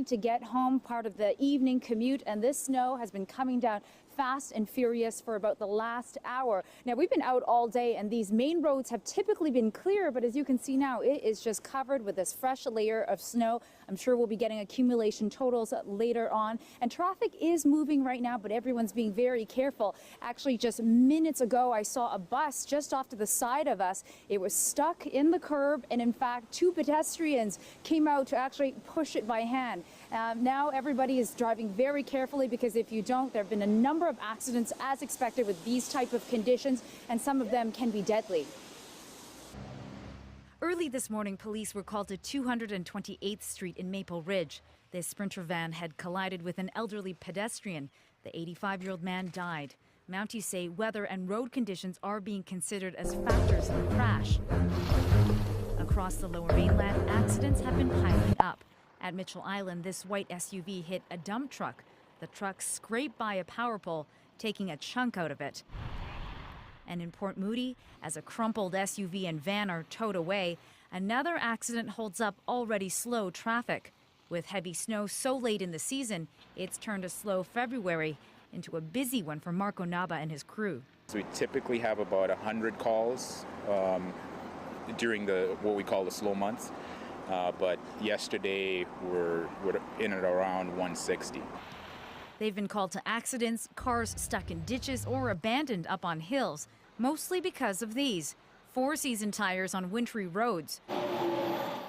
hoping to get home, part of the evening commute, and this snow has been coming down fast and furious for about the last hour. Now, we've been out all day, and these main roads have typically been clear, but as you can see now, it is just covered with this fresh layer of snow. I'm sure we'll be getting accumulation totals later on, and traffic is moving right now, but everyone's being very careful. Actually, just minutes ago, I saw a bus just off to the side of us. It was stuck in the curb, and in fact, two pedestrians came out to actually push it by hand. Now everybody is driving very carefully, because if you don't, there have been a number of accidents as expected with these type of conditions, and some of them can be deadly. Early this morning, police were called to 228th Street in Maple Ridge. This Sprinter van had collided with an elderly pedestrian. The 85-year-old man died. Mounties say weather and road conditions are being considered as factors in the crash. Across the Lower Mainland, accidents have been piling up. At Mitchell Island, this white SUV hit a dump truck. The truck scraped by a power pole, taking a chunk out of it. And in Port Moody, as a crumpled SUV and van are towed away, another accident holds up already slow traffic. With heavy snow so late in the season, it's turned a slow February into a busy one for Marco Naba and his crew. So we typically have about 100 calls during what we call the slow months. But yesterday we're in and around 160. They've been called to accidents, cars stuck in ditches or abandoned up on hills, mostly because of these four-season tires on wintry roads.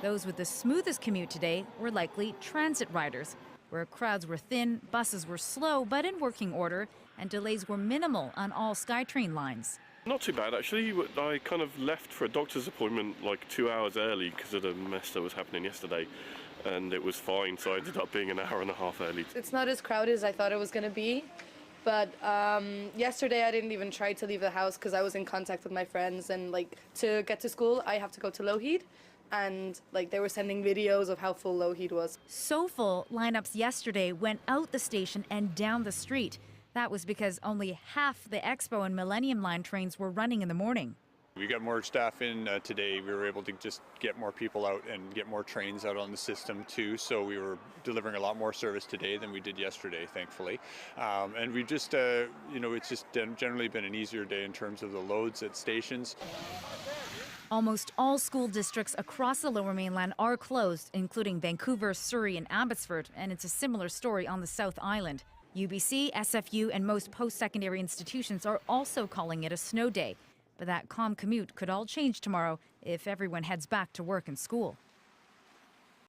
Those with the smoothest commute today were likely transit riders, where crowds were thin, buses were slow but in working order, and delays were minimal on all SkyTrain lines. Not too bad, actually. I kind of left for a doctor's appointment like 2 hours early because of the mess that was happening yesterday, and it was fine, so I ended up being an hour and a half early. It's not as crowded as I thought it was going to be, but yesterday I didn't even try to leave the house because I was in contact with my friends, and to get to school I have to go to Lougheed, and they were sending videos of how full Lougheed was. So full, lineups yesterday went out the station and down the street. That was because only half the Expo and Millennium Line trains were running in the morning. We got more staff in today. We were able to just get more people out and get more trains out on the system too. So we were delivering a lot more service today than we did yesterday, thankfully. And we just, it's just generally been an easier day in terms of the loads at stations. Almost all school districts across the Lower Mainland are closed, including Vancouver, Surrey and Abbotsford. And it's a similar story on the South Island. UBC, SFU and most post-secondary institutions are also calling it a snow day. But that calm commute could all change tomorrow if everyone heads back to work and school.